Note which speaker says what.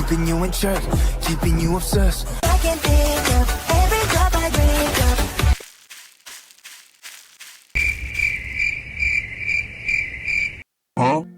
Speaker 1: keeping you in check, keeping you obsessed.
Speaker 2: I can think of every drop I drink of.
Speaker 1: Huh?